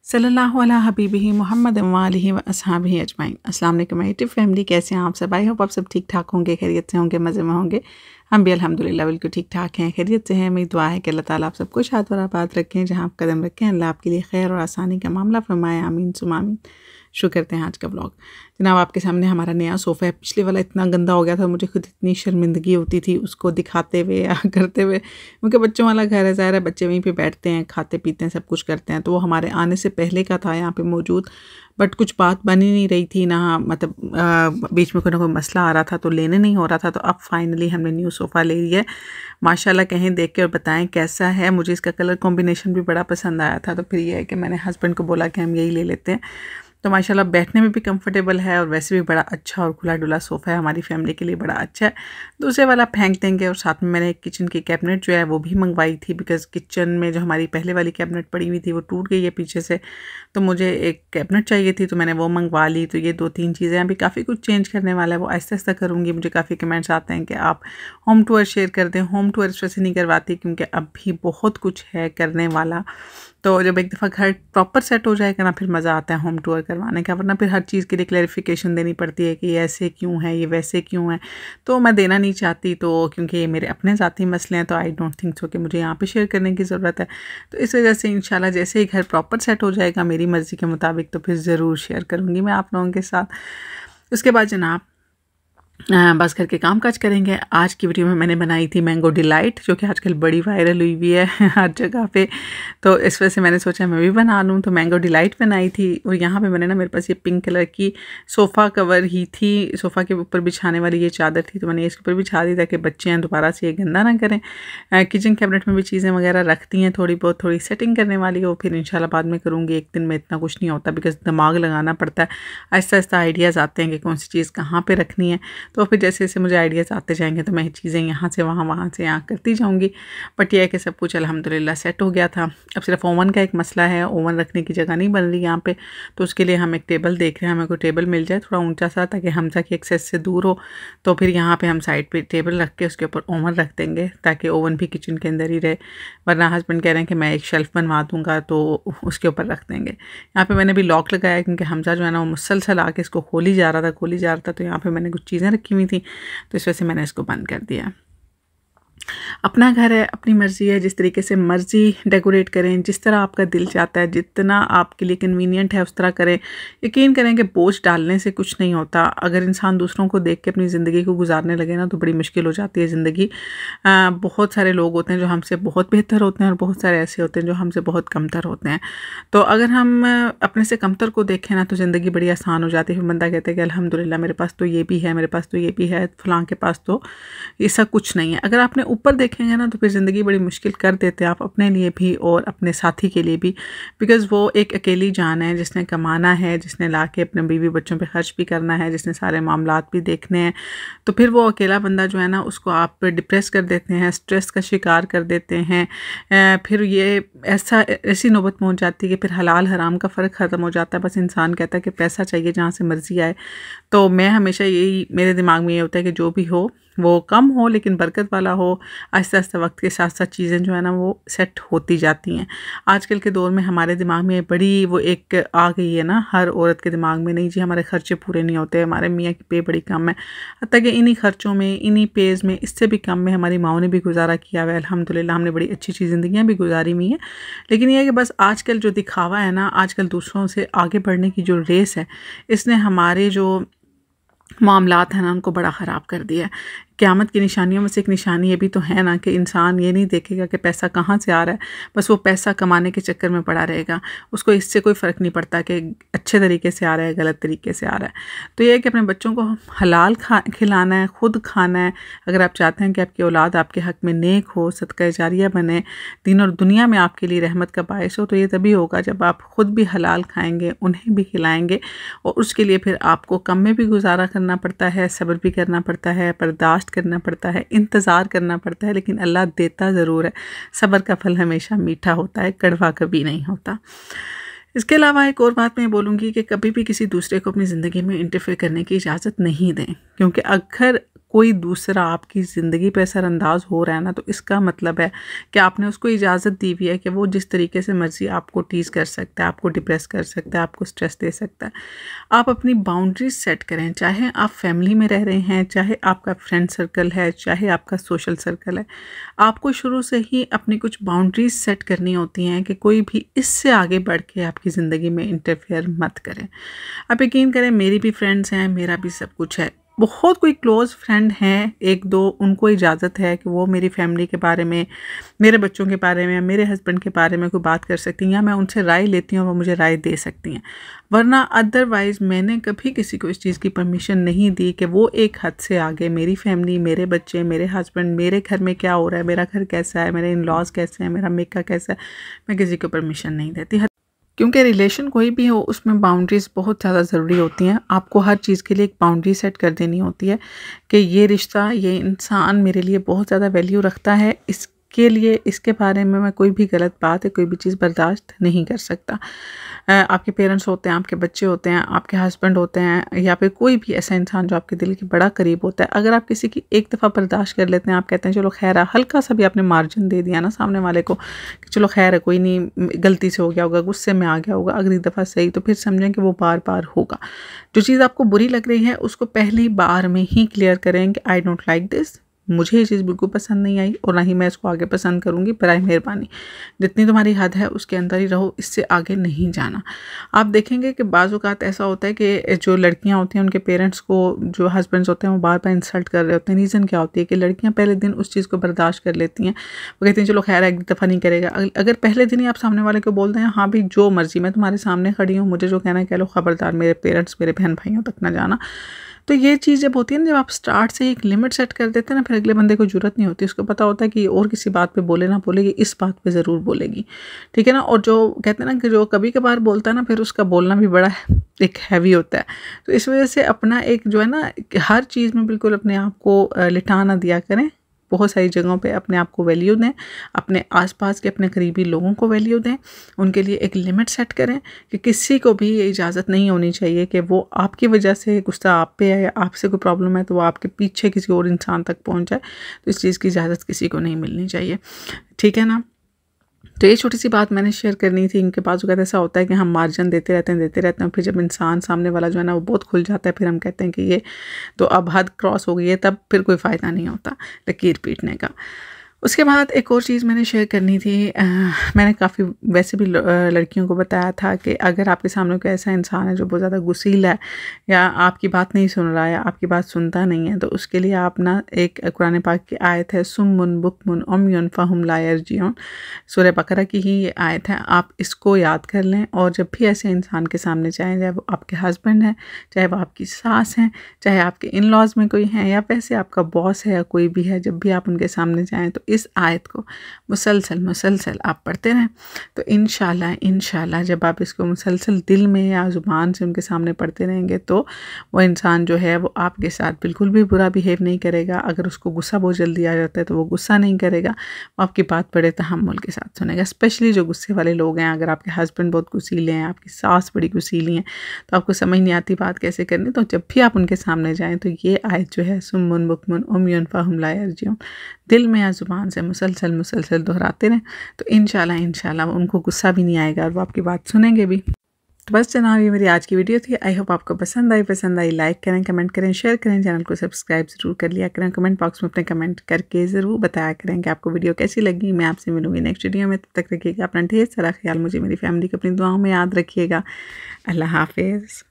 सल्लल्लाहु अला हबीबिही मोहम्मद व आलिहि व अस्हाबिही अजमाइन। अस्सलाम वालेकुम माय यूट्यूब फैमिली, कैसे हैं आप सब? आई होप आप सब ठीक ठाक होंगे, खैरियत से होंगे, मज़े में होंगे। हम भी अल्हम्दुलिल्लाह बिल्कुल ठीक ठाक हैं, खैरियत से हैं। मेरी दुआ है कि अल्लाह ताला आप सबको शाद और आबाद रखें, जहाँ आप कदम रखें अल्लाह आपके लिए खैर और आसानी का मामला फरमाए, आमीन सुमा आमीन। शुरू करते हैं आज का ब्लॉग। जनाब आपके सामने हमारा नया सोफ़ा है। पिछले वाला इतना गंदा हो गया था, मुझे खुद इतनी शर्मिंदगी होती थी उसको दिखाते हुए या करते हुए, क्योंकि बच्चों वाला घर है, ज़ाहिर है बच्चे वहीं पे बैठते हैं, खाते पीते हैं, सब कुछ करते हैं। तो वो हमारे आने से पहले का था यहाँ पे मौजूद, बट कुछ बात बनी नहीं रही थी ना, मतलब बीच में कोई ना कोई मसला आ रहा था तो लेने नहीं हो रहा था। तो अब फाइनली हमने न्यू सोफ़ा ले लिया है। माशाल्लाह कहें, देख के और बताएं कैसा है। मुझे इसका कलर कॉम्बिनेशन भी बड़ा पसंद आया था, तो फिर ये है कि मैंने हस्बैंड को बोला कि हम यही ले लेते हैं। तो माशाल्लाह बैठने में भी कंफर्टेबल है और वैसे भी बड़ा अच्छा और खुला डुला सोफ़ा है, हमारी फैमिली के लिए बड़ा अच्छा है। दूसरे वाला फेंक देंगे। और साथ में मैंने एक किचन की कैबिनेट जो है वो भी मंगवाई थी, बिकॉज़ किचन में जो हमारी पहले वाली कैबिनेट पड़ी हुई थी वो टूट गई है पीछे से, तो मुझे एक कैबिनेट चाहिए थी, तो मैंने वो मंगवा ली। तो ये 2-3 चीज़ें, अभी काफ़ी कुछ चेंज करने वाला है, वो आहिस्ता आहिस्ता करूँगी। मुझे काफ़ी कमेंट्स आते हैं कि आप होम टूर शेयर कर दें। होम टूर इस वजह से नहीं करवाती क्योंकि अभी बहुत कुछ है करने वाला, तो जब एक दफ़ा घर प्रॉपर सेट हो जाएगा ना, फिर मज़ा आता है होम टूर करवाने का। वरना फिर हर चीज़ के लिए क्लैरिफिकेशन देनी पड़ती है कि ये ऐसे क्यों है, ये वैसे क्यों है, तो मैं देना नहीं चाहती। तो क्योंकि ये मेरे अपने ज़ाती मसले हैं, तो आई डोंट थिंक सो कि मुझे यहाँ पे शेयर करने की ज़रूरत है। तो इस वजह से इंशाल्लाह जैसे ही घर प्रॉपर सेट हो जाएगा मेरी मर्ज़ी के मुताबिक, तो फिर ज़रूर शेयर करूँगी मैं आप लोगों के साथ। उसके बाद जनाब बस घर के काम काज करेंगे। आज की वीडियो में मैंने बनाई थी मैंगो डिलाइट, जो कि आजकल बड़ी वायरल हुई हुई है हर जगह पे, तो इस वजह से मैंने सोचा मैं भी बना लूँ। तो मैंगो डिलाइट बनाई थी। और यहाँ पे मैंने ना, मेरे पास ये पिंक कलर की सोफ़ा कवर ही थी, सोफ़ा के ऊपर बिछाने वाली ये चादर थी, तो मैंने इसके ऊपर बिछा दी ताकि बच्चे हैं दोबारा से ये गंदा ना करें। किचन कैबिनेट में भी चीज़ें वगैरह रखती हैं थोड़ी बहुत, थोड़ी सेटिंग करने वाली हो, फिर इंशाल्लाह बाद में करूँगी। एक दिन में इतना कुछ नहीं होता, बिकॉज़ दिमाग लगाना पड़ता है, आहिस्ता आहिस्ता आइडियाज़ आते हैं कि कौन सी चीज़ कहाँ पर रखनी है। तो फिर जैसे जैसे मुझे आइडियाज़ आते जाएंगे तो मैं चीज़ें यहाँ से वहाँ, वहाँ से यहाँ करती जाऊँगी। बट यह है कि सब कुछ अल्हम्दुलिल्लाह सेट हो गया था। अब सिर्फ ओवन का एक मसला है, ओवन रखने की जगह नहीं बन रही यहाँ पे, तो उसके लिए हम एक टेबल देख रहे हैं। हमें कोई टेबल मिल जाए थोड़ा ऊंचा सा, ताकि हमजा की एक्सेस से दूर हो, तो फिर यहाँ पे हम साइड पे टेबल रख के उसके ऊपर ओवन रख देंगे, ताकि ओवन भी किचन के अंदर ही रहे। वरना हस्बैंड कह रहे हैं कि मैं एक शेल्फ बनवा दूँगा, तो उसके ऊपर रख देंगे। यहाँ पे मैंने भी लॉक लगाया, क्योंकि हमजा जो है ना वो मुसलसल आके इसको खोली जा रहा था, तो यहाँ पे मैंने कुछ चीज़ें रखी हुई थी, तो इस वजह से मैंने इसको बंद कर दिया। अपना घर है, अपनी मर्ज़ी है, जिस तरीके से मर्ज़ी डेकोरेट करें, जिस तरह आपका दिल चाहता है, जितना आपके लिए कन्वीनियंट है उस तरह करें। यकीन करें कि बोझ डालने से कुछ नहीं होता। अगर इंसान दूसरों को देख के अपनी ज़िंदगी को गुजारने लगे ना, तो बड़ी मुश्किल हो जाती है ज़िंदगी। बहुत सारे लोग होते हैं जो हमसे बहुत बेहतर होते हैं, और बहुत सारे ऐसे होते हैं जो हमसे बहुत कमतर होते हैं। तो अगर हम अपने से कमतर को देखें ना, तो ज़िंदगी बड़ी आसान हो जाती है। फिर बंदा कहता है कि अल्हम्दुलिल्लाह मेरे पास तो ये भी है, मेरे पास तो ये भी है, फ़लाँ के पास तो ऐसा कुछ नहीं है। अगर आपने ऊपर देखेंगे ना, तो फिर ज़िंदगी बड़ी मुश्किल कर देते हैं आप, अपने लिए भी और अपने साथी के लिए भी, बिकॉज़ वो एक अकेली जान है जिसने कमाना है, जिसने लाके अपने बीवी बच्चों पे खर्च भी करना है, जिसने सारे मामलात भी देखने हैं। तो फिर वो अकेला बंदा जो है ना, उसको आप डिप्रेस कर देते हैं, स्ट्रेस का शिकार कर देते हैं। फिर ये ऐसी नौबत पहुँच जाती है कि फिर हलाल हराम का फ़र्क ख़त्म हो जाता है। बस इंसान कहता है कि पैसा चाहिए जहाँ से मर्ज़ी आए। तो मैं हमेशा यही, मेरे दिमाग में ये होता है कि जो भी हो वो कम हो लेकिन बरकत वाला हो। आहिस्ता आहिस्ता वक्त के साथ साथ चीज़ें जो है ना वो सेट होती जाती हैं। आजकल के दौर में हमारे दिमाग में बड़ी वो एक आ गई है ना, हर औरत के दिमाग में, नहीं जी हमारे खर्चे पूरे नहीं होते, हमारे मियाँ की पे बड़ी कम है। हत्ता कि इन्हीं खर्चों में, इन्हीं पेज में, इससे भी कम में हमारी माओं ने भी गुजारा किया हुआ है। अल्हम्दुलिल्लाह हमने बड़ी अच्छी अच्छी ज़िंदगियाँ भी गुजारी हुई हैं। लेकिन ये है कि बस आजकल जो दिखावा है ना, आजकल दूसरों से आगे बढ़ने की जो रेस है, इसने हमारे जो मामलात हैं ना उनको बड़ा ख़राब कर दिया है। क़यामत की निशानियों में से एक निशानी ये भी तो है ना कि इंसान ये नहीं देखेगा कि पैसा कहाँ से आ रहा है, बस वो पैसा कमाने के चक्कर में पड़ा रहेगा। उसको इससे कोई फ़र्क नहीं पड़ता कि अच्छे तरीके से आ रहा है, गलत तरीके से आ रहा है। तो ये है कि अपने बच्चों को हलाल खिलाना है, ख़ुद खाना है। अगर आप चाहते हैं कि आपकी औलाद आपके हक़ में नेक हो, सदका जारिया बने, दीन और दुनिया में आपके लिए रहमत का बायस हो, तो ये तभी होगा जब आप ख़ुद भी हलाल खाएँगे, उन्हें भी खिलाएँगे। और उसके लिए फिर आपको कम में भी गुजारा करना पड़ता है, सब्र भी करना पड़ता है, बर्दाश्त करना पड़ता है, इंतज़ार करना पड़ता है, लेकिन अल्लाह देता ज़रूर है। सब्र का फल हमेशा मीठा होता है, कड़वा कभी नहीं होता। इसके अलावा एक और बात मैं बोलूँगी कि कभी भी किसी दूसरे को अपनी ज़िंदगी में इंटरफेयर करने की इजाज़त नहीं दें, क्योंकि अगर कोई दूसरा आपकी ज़िंदगी पे असरअंदाज हो रहा है ना, तो इसका मतलब है कि आपने उसको इजाज़त दी हुई है कि वो जिस तरीके से मर्ज़ी आपको टीज़ कर सकता है, आपको डिप्रेस कर सकता है, आपको स्ट्रेस दे सकता है। आप अपनी बाउंड्रीज सेट करें, चाहे आप फैमिली में रह रहे हैं, चाहे आपका फ्रेंड सर्कल है, चाहे आपका सोशल सर्कल है। आपको शुरू से ही अपनी कुछ बाउंड्रीज सेट करनी होती हैं कि कोई भी इससे आगे बढ़ के आपकी ज़िंदगी में इंटरफेयर मत करें। आप यकीन करें, मेरी भी फ्रेंड्स हैं, मेरा भी सब कुछ है। बहुत कोई क्लोज़ फ्रेंड हैं, एक दो, उनको इजाज़त है कि वो मेरी फैमिली के बारे में, मेरे बच्चों के बारे में, मेरे हस्बैंड के बारे में कोई बात कर सकती हैं, या मैं उनसे राय लेती हूँ और वो मुझे राय दे सकती हैं। वरना अदरवाइज़ मैंने कभी किसी को इस चीज़ की परमिशन नहीं दी कि वो एक हद से आगे मेरी फैमिली, मेरे बच्चे, मेरे हस्बैंड, मेरे घर में क्या हो रहा है, मेरा घर कैसा है, मेरे इन लॉज कैसे हैं, मेरा मेका कैसा है, मैं किसी को परमिशन नहीं देती। क्योंकि रिलेशन कोई भी हो, उसमें बाउंड्रीज़ बहुत ज़्यादा ज़रूरी होती हैं। आपको हर चीज़ के लिए एक बाउंड्री सेट कर देनी होती है कि ये रिश्ता, ये इंसान मेरे लिए बहुत ज़्यादा वैल्यू रखता है, इसके लिए, इसके बारे में मैं कोई भी गलत बात है, कोई भी चीज़ बर्दाश्त नहीं कर सकता। आपके पेरेंट्स होते हैं, आपके बच्चे होते हैं, आपके हस्बैंड होते हैं, या फिर कोई भी ऐसा इंसान जो आपके दिल के बड़ा करीब होता है। अगर आप किसी की एक दफ़ा बर्दाश्त कर लेते हैं, आप कहते हैं चलो खैर है, हल्का सा भी आपने मार्जिन दे दिया ना सामने वाले को कि चलो खैर है, कोई नहीं, गलती से हो गया होगा, गुस्से में आ गया होगा, अगली दफ़ा सही, तो फिर समझें कि वो बार बार होगा। जो चीज़ आपको बुरी लग रही है उसको पहली बार में ही क्लियर करें कि आई डोंट लाइक दिस, मुझे ये चीज़ बिल्कुल पसंद नहीं आई और ना ही मैं इसको आगे पसंद करूँगी, बराए मेहरबानी जितनी तुम्हारी हद है उसके अंदर ही रहो, इससे आगे नहीं जाना। आप देखेंगे कि बाज़ औक़ात ऐसा होता है कि जो लड़कियां होती हैं, उनके पेरेंट्स को, जो हस्बैंड्स होते हैं, वो बार बार इंसल्ट कर रहे होते हैं। रीज़न क्या होती है कि लड़कियां पहले दिन उस चीज़ को बर्दाश्त कर लेती हैं, वो कहती हैं चलो खैर एक दफ़ा नहीं करेगा। अगर पहले दिन ही आप सामने वाले को बोल दें हाँ भी जो मर्ज़ी, मैं तुम्हारे सामने खड़ी हूँ, मुझे जो कहना है कह लो, ख़बरदार मेरे पेरेंट्स, मेरे बहन भाइयों तक ना जाना, तो ये चीज़ जब होती है ना, जब आप स्टार्ट से एक लिमिट सेट कर देते हैं ना, फिर अगले बंदे को ज़रूरत नहीं होती, उसको पता होता है कि और किसी बात पे बोले ना बोलेगी, इस बात पे ज़रूर बोलेगी, ठीक है ना। और जो कहते हैं ना कि जो कभी कभार बोलता है ना, फिर उसका बोलना भी बड़ा एक हैवी होता है। तो इस वजह से अपना एक जो है ना, हर चीज़ में बिल्कुल अपने आप को लिटा ना दिया करें। बहुत सारी जगहों पे अपने आप को वैल्यू दें, अपने आसपास के अपने करीबी लोगों को वैल्यू दें, उनके लिए एक लिमिट सेट करें कि किसी को भी ये इजाज़त नहीं होनी चाहिए कि वो आपकी वजह से गुस्सा आप पे है या आपसे कोई प्रॉब्लम है तो वो आपके पीछे किसी और इंसान तक पहुंच जाए। तो इस चीज़ की इजाज़त किसी को नहीं मिलनी चाहिए, ठीक है ना। तो ये छोटी सी बात मैंने शेयर करनी थी। इनके पास वगैरह ऐसा होता है कि हम मार्जिन देते रहते हैं, फिर जब इंसान सामने वाला जो है ना वो बहुत खुल जाता है, फिर हम कहते हैं कि ये तो अब हद क्रॉस हो गई है, तब फिर कोई फ़ायदा नहीं होता लकीर पीटने का। उसके बाद एक और चीज़ मैंने शेयर करनी थी। मैंने काफ़ी वैसे भी लड़कियों को बताया था कि अगर आपके सामने कोई ऐसा इंसान है जो बहुत ज़्यादा गुस्सील है या आपकी बात नहीं सुन रहा है या आपकी बात सुनता नहीं है, तो उसके लिए आप ना एक कुरान पाक की आयत है, सुम्मुन बुकमुन उम्युन फ़हुम ला यर्जिऊन, सूरह बकरा की ही ये आयत है। आप इसको याद कर लें और जब भी ऐसे इंसान के सामने जाएँ, चाहे वो आपके हस्बैंड हैं, चाहे वो आपकी सास हैं, चाहे आपके इन लॉज में कोई हैं या आपका बॉस है या कोई भी है, जब भी आप उनके सामने जाएँ तो इस आयत को मुसलसल आप पढ़ते रहें। तो इंशाल्लाह जब आप इसको मुसलसल दिल में या ज़ुबान से उनके सामने पढ़ते रहेंगे तो वो इंसान जो है वो आपके साथ बिल्कुल भी बुरा बिहेव नहीं करेगा। अगर उसको गुस्सा बहुत जल्दी आ जाता है तो वो गुस्सा नहीं करेगा, वो आपकी बात बड़े तहम्मुल के साथ सुनेगा। स्पेशली जो गुस्से वाले लोग हैं, अगर आपके हस्बैंड बहुत गुस्सीले हैं, आपकी सास बड़ी गुस्सीली हैं, तो आपको समझ नहीं आती बात कैसे करनी, तो जब भी आप उनके सामने जाएँ तो ये आयत जो है, सुम्मुन बुकमुन उम्युन फ़हुम ला यर्जिऊन, दिल में या ज़ुबान से मुसलसल दोहराते रहें, तो इंशाल्लाह उनको गुस्सा भी नहीं आएगा और वो आपकी बात सुनेंगे भी। तो बस जनाब, ये मेरी आज की वीडियो थी। आई होप आपको पसंद आई लाइक करें, कमेंट करें, शेयर करें, चैनल को सब्सक्राइब ज़रूर कर लिया करें। कमेंट बॉक्स में अपने कमेंट करके ज़रूर बताया करें कि आपको वीडियो कैसी लगी। मैं आपसे मिलूंगी नेक्स्ट वीडियो में, तब तक रखिएगा अपना ढेर सारा ख्याल, मुझे मेरी फैमिली को अपनी दुआओं में याद रखिएगा। अल्लाह हाफिज़।